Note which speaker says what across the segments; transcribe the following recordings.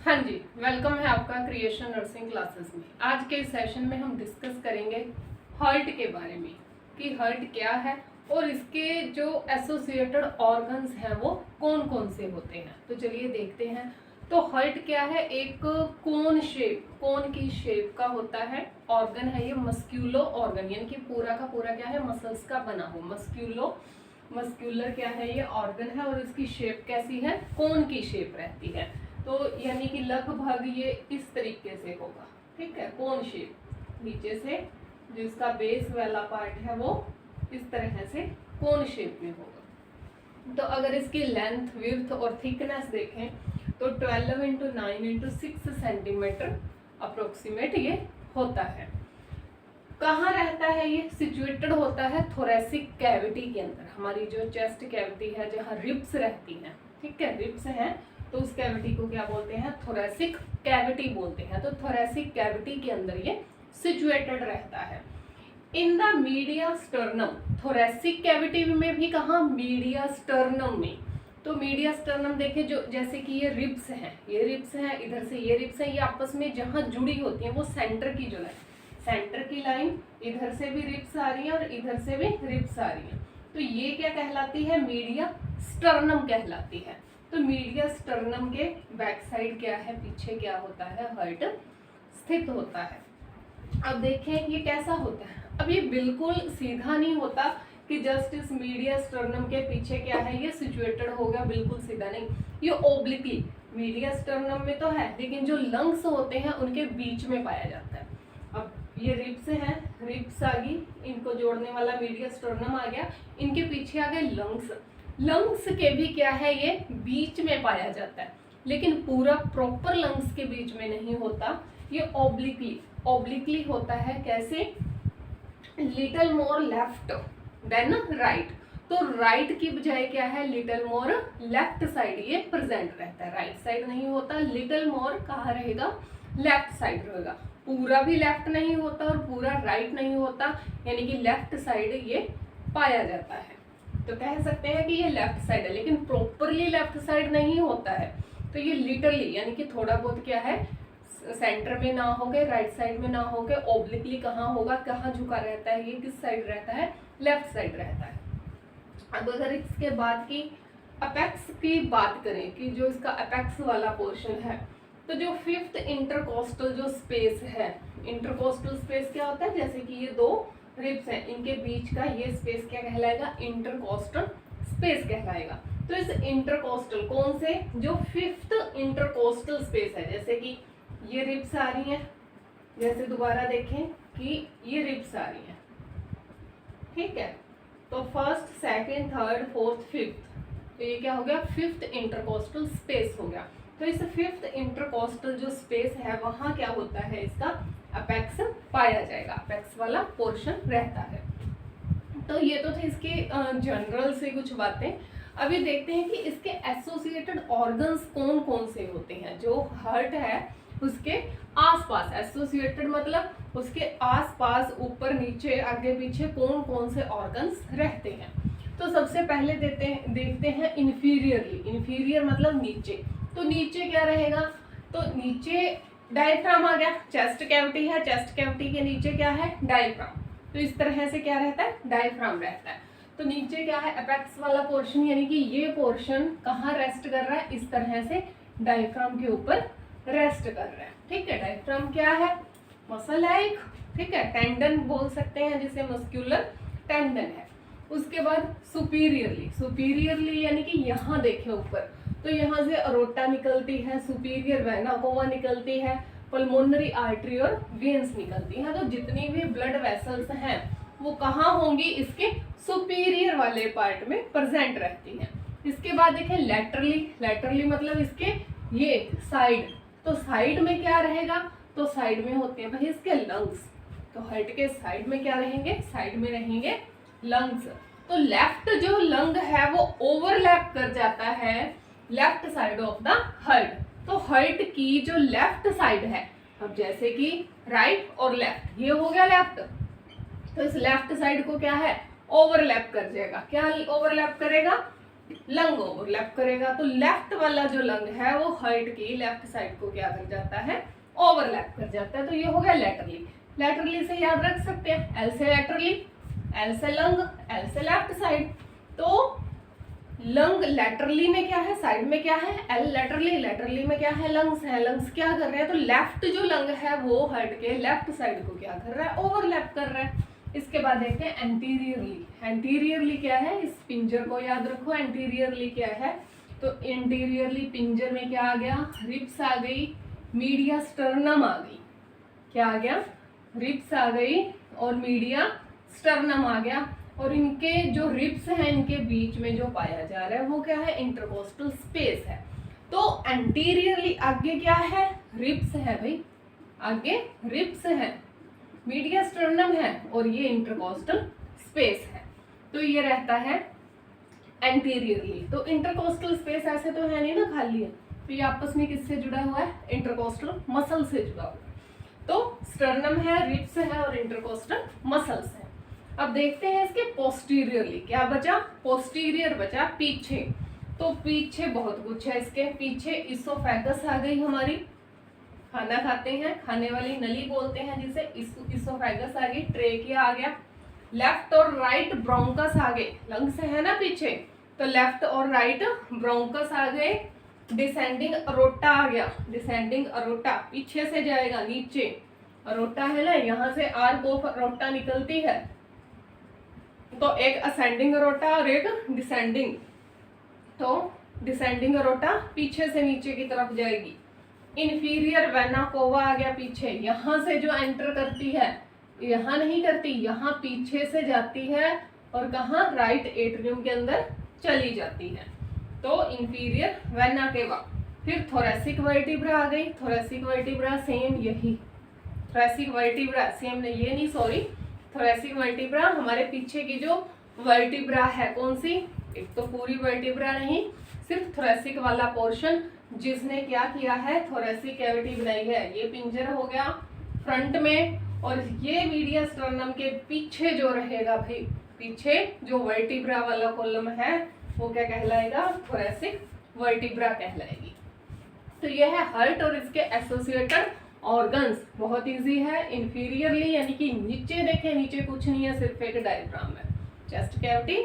Speaker 1: हाँ जी, वेलकम है आपका क्रिएशन नर्सिंग क्लासेस में। आज के सेशन में हम डिस्कस करेंगे हार्ट के बारे में कि हार्ट क्या है और इसके जो एसोसिएटेड ऑर्गन्स हैं वो कौन कौन से होते हैं। तो चलिए देखते हैं। तो हार्ट क्या है? एक कोन की शेप का होता है ऑर्गन है ये, मस्क्यूलो ऑर्गन, यानी कि पूरा का पूरा क्या है, मसल्स का बना हुआ मस्क्यूलर क्या है ये ऑर्गन है और इसकी शेप कैसी है, कोन की शेप रहती है। तो यानी कि लगभग ये इस तरीके से होगा, ठीक है, कोन शेप। नीचे से जो इसका बेस वाला पार्ट है वो इस तरह से कोन शेप में होगा। तो अगर इसकी लेंथ, विड्थ और थिकनेस देखें तो 12 इंटू 9 इंटू 6 सेंटीमीटर अप्रोक्सीमेट ये होता है। कहाँ रहता है ये? सिचुएटेड होता है थोरेसिक कैविटी के अंदर, हमारी जो चेस्ट कैविटी है जहाँ रिब्स रहती हैं, ठीक है, रिब्स हैं, तो उस कैविटी को क्या बोलते हैं? थोरेसिक कैविटी बोलते हैं। तो थोरेसिक कैविटी के अंदर ये सिचुएटेड रहता है। In the media sternum, thoracic cavity में भी कहाँ? मीडिया स्टर्नम में। तो मीडिया स्टर्नम देखें, जो जैसे कि ये रिब्स हैं, इधर से ये रिब्स हैं, ये आपस में जहाँ जुड़ी होती हैं वो सेंटर की जो है, सेंटर की लाइन, इधर से भी रिब्स आ रही है और इधर से भी रिब्स आ रही है, तो ये क्या कहलाती है? मीडिया स्टर्नम कहलाती है। तो मीडिया स्टर्नम के बैक साइड क्या है, पीछे क्या होता है? हार्ट स्थित होता है। अब देखें ये कैसा होता है। अब ये बिल्कुल सीधा नहीं होता कि जस्ट इस मीडिया स्टर्नम के पीछे क्या है, ये सिचुएटेड होगा, बिल्कुल सीधा नहीं, ये ओब्लिकली मीडिया स्टर्नम में तो है, लेकिन जो लंग्स होते हैं उनके बीच में पाया जाता है। अब ये रिब्स हैं, रिब्स आ गई, इनको जोड़ने वाला मीडिया स्टर्नम आ गया, इनके पीछे आ गए लंग्स के भी क्या है, ये बीच में पाया जाता है, लेकिन पूरा प्रॉपर लंग्स के बीच में नहीं होता, ये ओब्लिकली होता है। कैसे? Little more left than right. तो राइट की बजाय क्या है, लिटल मोर लेफ्ट साइड ये प्रेजेंट रहता है, राइट साइड नहीं होता। लिटल मोर कहाँ रहेगा? लेफ्ट साइड रहेगा। पूरा भी लेफ्ट नहीं होता और पूरा राइट नहीं होता, यानी कि लेफ्ट साइड ये पाया जाता है। तो कह सकते हैं कि ये लेफ्ट साइड है, लेकिन प्रॉपरली लेफ्ट साइड नहीं होता है। तो ये लिटरली यानी कि थोड़ा बहुत क्या है, सेंटर में ना हो गए, राइट साइड में ना हो गए, ओब्लिकली कहाँ होगा, कहाँ झुका रहता है, ये किस साइड रहता है? लेफ्ट साइड रहता है। अब अगर इसके बाद की अपेक्स की बात करें कि जो इसका अपेक्स वाला पोर्शन है, तो जो फिफ्थ इंटरकोस्टल जो स्पेस है, इंटरकोस्टल स्पेस क्या होता है? जैसे कि ये दो रिब्स हैं, इनके बीच का ये स्पेस क्या कहलाएगा? इंटरकोस्टल स्पेस कहलाएगा। तो इस इंटरकोस्टल कौन से? जो फिफ्थ इंटरकोस्टल स्पेस है, जैसे कि ये रिब्स आ रही हैं, जैसे दोबारा देखें कि ये रिब्स आ रही हैं, ठीक है, तो first, second, third, fourth, fifth, तो ये क्या हो गया? फिफ्थ इंटरकोस्टल स्पेस हो गया। तो इस फिफ्थ इंटरकोस्टल जो स्पेस है वहां क्या होता है? इसका अपेक्स पाया जाएगा, अपेक्स वाला पोर्शन रहता है। तो ये तो थे इसके जनरल से कुछ बातें। अभी देखते हैं कि इसके एसोसिएटेड ऑर्गन्स कौन कौन से होते हैं। जो हार्ट है उसके आसपास, एसोसिएटेड मतलब उसके आसपास, ऊपर नीचे आगे पीछे कौन कौन से ऑर्गन्स रहते हैं। तो सबसे पहले देखते हैं इंफीरियर मतलब नीचे। तो नीचे क्या रहेगा? तो नीचे डायफ्राम आ गया, चेस्ट कैविटी है, चेस्ट कैविटी के नीचे क्या है? डायफ्राम। तो इस तरह से क्या रहता है? डायफ्राम रहता है। तो नीचे क्या है? अपेक्स वाला पोर्शन, यानी कि ये पोर्शन कहाँ रेस्ट कर रहा है? इस तरह से डायफ्राम के ऊपर रेस्ट कर रहा है, ठीक है। डायफ्राम क्या है? मसल है एक, ठीक है, टेंडन बोल सकते हैं जिसे, मस्क्यूलर टेंडन है। उसके बाद सुपीरियरली यानी कि यहाँ देखें ऊपर, तो यहाँ से अरोटा निकलती है, सुपीरियर वेना कोवा निकलती है, पल्मोनरी आर्टरी और वेन्स निकलती हैं। तो जितनी भी ब्लड वेसल्स हैं वो कहाँ होंगी? इसके सुपीरियर वाले पार्ट में प्रेजेंट रहती हैं। इसके बाद देखें लैटरली मतलब इसके ये साइड, तो साइड में क्या रहेगा? तो साइड में होते हैं भाई इसके लंग्स। तो हार्ट के साइड में क्या रहेंगे? साइड में रहेंगे लंग्स। तो लेफ्ट जो लंग है वो ओवरलैप कर जाता है left side of the heart. तो हार्ट की जो लेफ्ट साइड है, अब जैसे कि राइट और लेफ्ट, ये हो गया लेफ्ट, तो इस लेफ्ट साइड को क्या है? ओवरलैप कर जाएगा। क्या ओवरलैप करेगा? लंग ओवरलैप करेगा, तो लेफ्ट वाला जो लंग है वो हार्ट की लेफ्ट साइड को क्या कर जाता है, ओवरलैप कर जाता है। तो ये हो गया लैटरली। लैटरली से याद रख सकते हैं, एल से लैटरली, एल से लंग, एल से लेफ्ट साइड। तो लंग लैटरली में क्या है, साइड में क्या है, एल लैटरली, लैटरली में क्या है, लंग्स है। लंग्स क्या कर रहे हैं, तो लेफ्ट जो लंग है वो हार्ट के लेफ्ट साइड को क्या कर रहा है, ओवरलैप कर रहा है। इसके बाद देखते हैं एंटीरियरली। एंटीरियरली क्या है, इस पिंजर को याद रखो, एंटीरियरली क्या है, तो एंटीरियरली पिंजर में क्या आ गया, रिब्स आ गई, मीडिया स्टर्नम आ गई। क्या आ गया, रिब्स आ गई और मीडिया स्टर्नम आ गया। और इनके जो रिब्स हैं इनके बीच में जो पाया जा रहा है वो क्या है, इंटरकोस्टल स्पेस है। तो एंटीरियरली आगे क्या है, रिब्स है भाई, आगे रिब्स है, मीडिया स्टर्नम है और ये इंटरकोस्टल स्पेस है। तो ये रहता है एंटीरियरली। तो इंटरकोस्टल स्पेस ऐसे तो है नहीं ना, खाली है, तो ये आपस में किससे जुड़ा हुआ है, इंटरकोस्टल मसल से जुड़ा हुआ है। तो स्टर्नम है, रिब्स है और इंटरकोस्टल मसल्स है। अब देखते हैं इसके पोस्टीरियरली क्या बचा, पोस्टीरियर बचा पीछे। तो पीछे बहुत कुछ है इसके पीछे। इसोफेगस आ गई हमारी, खाना खाते हैं, खाने वाली नली बोलते हैं जिसे, इसोफेगस आ गई, ट्रेकिया आ गया, लेफ्ट और राइट ब्रोंकस आ गए, लंग्स है ना पीछे, तो लेफ्ट और राइट ब्रोंकस आ गए। डिसेंडिंग अरोटा आ गया, डिसेंडिंग अरोटा पीछे से जाएगा नीचे, अरोटा है ना, यहाँ से आर्क ऑफ अरोटा निकलती है, तो एक असेंडिंग अरोटा और एक डिसेंडिंग। तो डिसेंडिंग अरोटा पीछे से नीचे की तरफ जाएगी। इंफीरियर वेना कोवा आ गया पीछे, यहाँ से जो एंटर करती है, यहाँ नहीं करती, यहाँ पीछे से जाती है और कहाँ, राइट एट्रियम के अंदर चली जाती है। तो इंफीरियर वेना केवा। फिर थोरेसिक वर्टिब्रा आ गई, थोरेसिक वर्टिब्रा सेम यही, थोरेसिक वर्टिब्रा सेम नहीं, ये नहीं सॉरी, थोरेसिक वर्टिब्रा हमारे पीछे की जो वर्टिब्रा है कौन सी, एक तो पूरी वर्टिब्रा नहीं, सिर्फ थोरेसिक वाला पोर्शन जिसने क्या किया है, थोरेसिक कैविटी बनाई है। ये पिंजर हो गया फ्रंट में, और ये मीडिया स्टर्नम के पीछे जो रहेगा भाई, पीछे जो वर्टिब्रा वाला कॉलम है वो क्या कहलाएगा, थोरेसिक वर्टिब्रा कहलाएगी। तो यह है हार्ट और इसके एसोसिएटेड ऑर्गन्स। बहुत इजी है। इंफीरियरली यानी कि नीचे देखें, नीचे कुछ नहीं है, सिर्फ एक डायफ्राम है, चेस्ट कैविटी,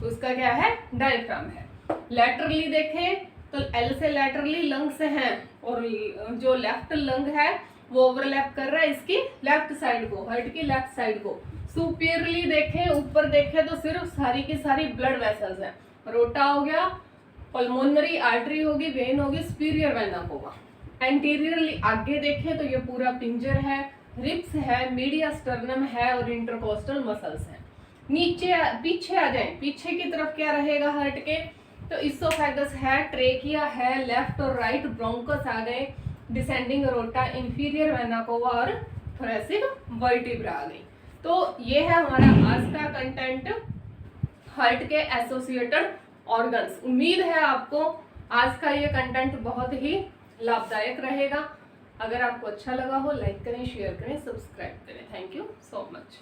Speaker 1: उसका क्या है, डायफ्राम है। लैटरली देखें तो एल से लैटरली लंग्स हैं और जो लेफ्ट लंग है वो ओवरलैप कर रहा है इसकी लेफ्ट साइड को, हार्ट की लेफ्ट साइड को। सुपीरियरली देखें, ऊपर देखें तो सिर्फ सारी की सारी ब्लड वेसल्स हैं, रोटा हो गया, पल्मोनरी आर्टरी होगी, वेन होगी, सुपीरियर वेना होगा। एंटीरियरली आगे देखें तो ये पूरा पिंजर है, रिब्स है, मीडिया स्टर्नम है और इंटरकोस्टल मसल्स हैं। नीचे पीछे आ जाएं, पीछे की तरफ क्या रहेगा हार्ट के, तो इसोफेगस है, ट्रेकिया है, लेफ्ट और राइट ब्रोंकस आ गए, descending aorta, inferior vena cava और थोरेसिक वर्टिब्रा आ गई। तो ये है हमारा आज का कंटेंट, हार्ट के एसोसिएटेड ऑर्गन्स। उम्मीद है आपको आज का ये कंटेंट बहुत ही लाभदायक रहेगा। अगर आपको अच्छा लगा हो लाइक करें, शेयर करें, सब्सक्राइब करें। Thank you so much.